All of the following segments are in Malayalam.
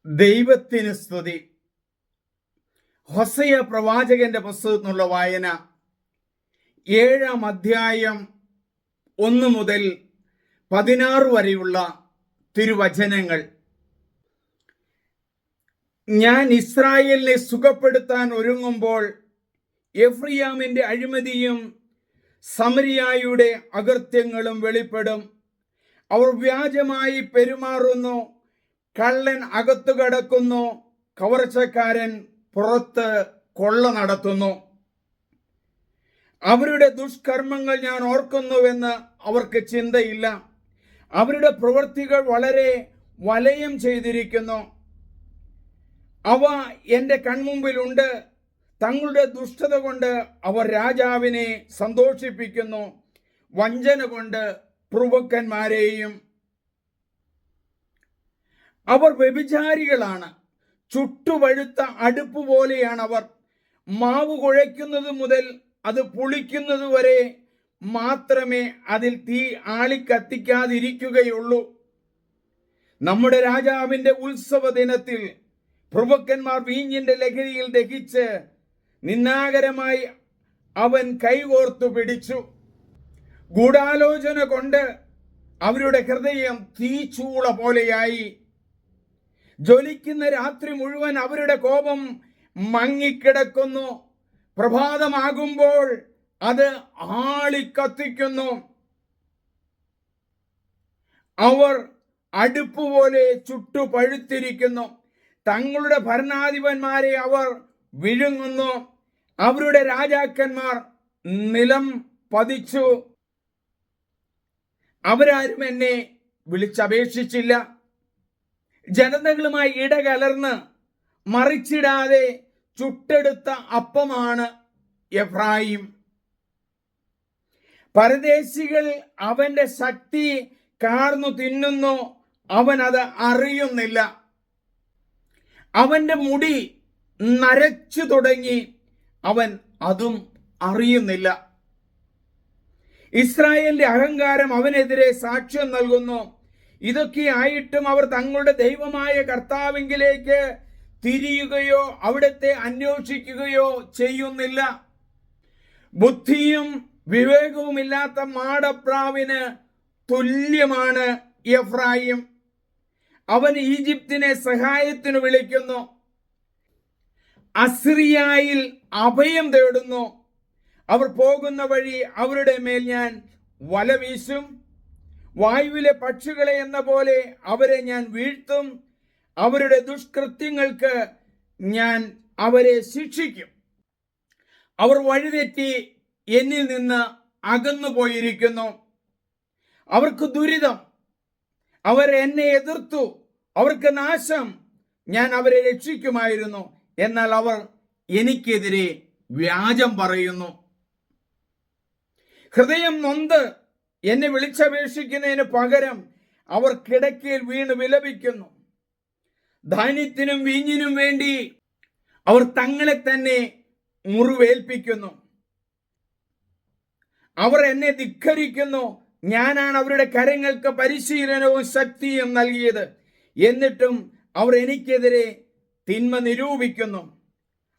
ദൈവത്തിന് സ്തുതി. ഹോശയ്യ പ്രവാചകന്റെ പുസ്തകത്തിനുള്ള വായന 7-ാം അധ്യായം 1 മുതൽ 16 വരെയുള്ള തിരുവചനങ്ങൾ. ഞാൻ ഇസ്രായേലിനെ സുഖപ്പെടുത്താൻ ഒരുങ്ങുമ്പോൾ എഫ്രയാമിന്റെ അഴിമതിയും സമരിയായുടെ അകൃത്യങ്ങളും വെളിപ്പെടും. അവർ വ്യാജമായി പെരുമാറുന്നു, കള്ളൻ അകത്തു കടക്കുന്നു, കവർച്ചക്കാരൻ പുറത്ത് കൊള്ള നടത്തുന്നു. അവരുടെ ദുഷ്കർമ്മങ്ങൾ ഞാൻ ഓർക്കുന്നുവെന്ന് അവർക്ക് ചിന്തയില്ല. അവരുടെ പ്രവൃത്തികൾ വളരെ വലയം ചെയ്തിരിക്കുന്നു. അവ എൻ്റെ കൺമുമ്പിലുണ്ട്. തങ്ങളുടെ ദുഷ്ടത കൊണ്ട് അവർ രാജാവിനെ സന്തോഷിപ്പിക്കുന്നു, വഞ്ചന കൊണ്ട് പ്രഭുക്കന്മാരെയും. അവർ വ്യഭിചാരികളാണ്, ചുട്ടുപഴുത്ത അടുപ്പ് പോലെയാണ് അവർ. മാവ് കുഴയ്ക്കുന്നത് മുതൽ അത് പുളിക്കുന്നത് വരെ മാത്രമേ അതിൽ തീ ആളിക്കത്തിക്കാതിരിക്കുകയുള്ളൂ. നമ്മുടെ രാജാവിന്റെ ഉത്സവ ദിനത്തിൽ പ്രഭുക്കന്മാർ വീഞ്ഞിന്റെ ലഹരിയിൽ ദഹിച്ച് നിന്നാകരമായി അവൻ കൈകോർത്തു പിടിച്ചു. ഗൂഢാലോചന കൊണ്ട് അവരുടെ ഹൃദയം തീച്ചൂള പോലെയായി. ജ്വലിക്കുന്ന രാത്രി മുഴുവൻ അവരുടെ കോപം മങ്ങിക്കിടക്കുന്നു. പ്രഭാതമാകുമ്പോൾ അത് ആളിക്കത്തിക്കുന്നു. അവർ അടുപ്പ് പോലെ ചുട്ടു പഴുത്തിരിക്കുന്നു. തങ്ങളുടെ ഭരണാധിപന്മാരെ അവർ വിഴുങ്ങുന്നു. അവരുടെ രാജാക്കന്മാർ നിലം പതിച്ചു. അവരാരും എന്നെ വിളിച്ചപേക്ഷിച്ചില്ല. ജനതകളുമായി ഇടകലർന്ന് മറിച്ചിടാതെ ചുട്ടെടുത്ത അപ്പമാണ് എഫ്രായിം. പരദേശികൾ അവന്റെ ശക്തി കാർന്നു തിന്നുന്നു, അവൻ അത് അറിയുന്നില്ല. അവന്റെ മുടി നരച്ചു തുടങ്ങി, അവൻ അതും അറിയുന്നില്ല. ഇസ്രായേലിന്റെ അഹങ്കാരം അവനെതിരെ സാക്ഷ്യം നൽകുന്നു. ഇതൊക്കെ ആയിട്ടും അവർ തങ്ങളുടെ ദൈവമായ കർത്താവിങ്കിലേക്ക് തിരിയുകയോ അവിടത്തെ അന്വേഷിക്കുകയോ ചെയ്യുന്നില്ല. ബുദ്ധിയും വിവേകവുമില്ലാത്ത മാടപ്രാവിന് തുല്യമാണ് എഫ്രായിം. അവൻ ഈജിപ്തിനെ സഹായത്തിന് വിളിക്കുന്നു, അസിറിയായിൽ അഭയം തേടുന്നു. അവർ പോകുന്ന വഴി അവരുടെ മേൽ ഞാൻ വല വീശും. വായുവിലെ പക്ഷികളെ എന്ന പോലെ അവരെ ഞാൻ വീഴ്ത്തും. അവരുടെ ദുഷ്കൃത്യങ്ങൾക്ക് ഞാൻ അവരെ ശിക്ഷിക്കും. അവർ വഴിതെറ്റി എന്നിൽ നിന്ന് അകന്നു പോയിരിക്കുന്നു. അവർക്ക് ദുരിതം, അവർ എന്നെ എതിർത്തു. അവർക്ക് നാശം, ഞാൻ അവരെ രക്ഷിക്കുമായിരുന്നു. എന്നാൽ അവർ എനിക്കെതിരെ വ്യാജം പറയുന്നു. ഹൃദയം നൊന്ത് എന്നെ വിളിച്ചപേക്ഷിക്കുന്നതിന് പകരം അവർ കിടക്കയിൽ വീണ് വിലപിക്കുന്നു. ധാന്യത്തിനും വീഞ്ഞിനും വേണ്ടി അവർ തങ്ങളെ തന്നെ മുറിവേൽപ്പിക്കുന്നു. അവർ എന്നെ ധിക്കരിക്കുന്നു. ഞാനാണ് അവരുടെ കരങ്ങൾക്ക് പരിശീലനവും ശക്തിയും നൽകിയത്. എന്നിട്ടും അവർ എനിക്കെതിരെ തിന്മ നിരൂപിക്കുന്നു.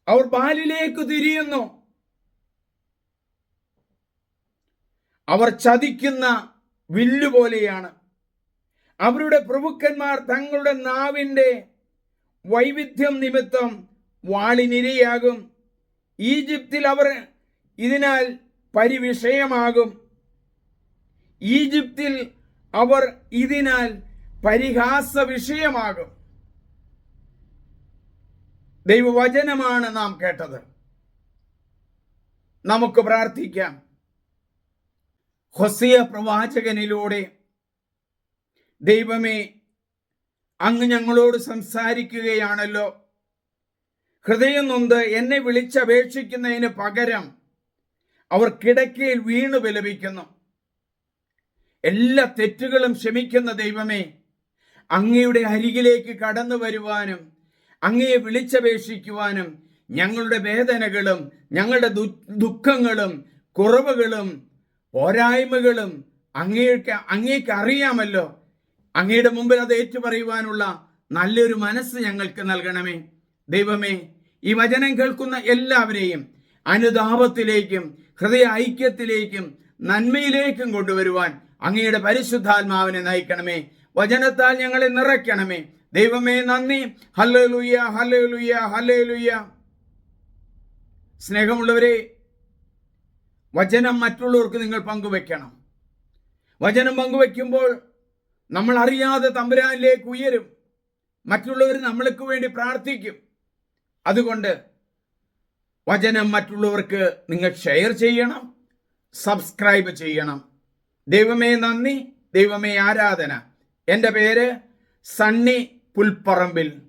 അവർ ബാലിലേക്ക് തിരിയുന്നു. അവർ ചതിക്കുന്ന വില്ലുപോലെയാണ്. അവരുടെ പ്രഭുക്കന്മാർ തങ്ങളുടെ നാവിന്റെ വൈവിധ്യം നിമിത്തം വാളിനിരയാകും. ഈജിപ്തിൽ അവർ ഇതിനാൽ പരിവിഷയമാകും. ഈജിപ്തിൽ അവർ ഇതിനാൽ പരിഹാസ വിഷയമാകും. ദൈവവചനമാണ് നാം കേട്ടത്. നമുക്ക് പ്രാർത്ഥിക്കാം. ഹോശയ്യ പ്രവാചകനിലൂടെ ദൈവമേ, അങ്ങ് ഞങ്ങളോട് സംസാരിക്കുകയാണല്ലോ. ഹൃദയം നൊന്ത് എന്നെ വിളിച്ചപേക്ഷിക്കുന്നതിന് പകരം അവർ കിടക്കയിൽ വീണു വിലപിക്കുന്നു. എല്ലാ തെറ്റുകളും ക്ഷമിക്കുന്ന ദൈവമേ, അങ്ങയുടെ അരികിലേക്ക് കടന്നു വരുവാനും അങ്ങയെ വിളിച്ചപേക്ഷിക്കുവാനും ഞങ്ങളുടെ വേദനകളും ഞങ്ങളുടെ ദുഃഖങ്ങളും കുറവുകളും പോരായ്മകളും അങ്ങേക്ക് അറിയാമല്ലോ. അങ്ങയുടെ മുമ്പിൽ അത് ഏറ്റുപറയുവാനുള്ള നല്ലൊരു മനസ്സ് ഞങ്ങൾക്ക് നൽകണമേ. ദൈവമേ, ഈ വചനം കേൾക്കുന്ന എല്ലാവരെയും അനുതാപത്തിലേക്കും ഹൃദയ ഐക്യത്തിലേക്കും നന്മയിലേക്കും കൊണ്ടുവരുവാൻ അങ്ങയുടെ പരിശുദ്ധാത്മാവിനെ നയിക്കണമേ. വചനത്താൽ ഞങ്ങളെ നിറയ്ക്കണമേ. ദൈവമേ, നന്ദി. Hallelujah, hallelujah, hallelujah. സ്നേഹമുള്ളവരെ, വചനം മറ്റുള്ളവർക്ക് നിങ്ങൾ പങ്കുവെക്കണം. വചനം പങ്കുവെക്കുമ്പോൾ നമ്മൾ അറിയാതെ തമ്പുരാനിലേക്ക് ഉയരും. മറ്റുള്ളവർ നമ്മൾക്ക് വേണ്ടി പ്രാർത്ഥിക്കും. അതുകൊണ്ട് വചനം മറ്റുള്ളവർക്ക് നിങ്ങൾ ഷെയർ ചെയ്യണം, സബ്സ്ക്രൈബ് ചെയ്യണം. ദൈവമേ നന്ദി, ദൈവമേ ആരാധന. എൻ്റെ പേര് സണ്ണി പുൽപ്പറമ്പിൽ.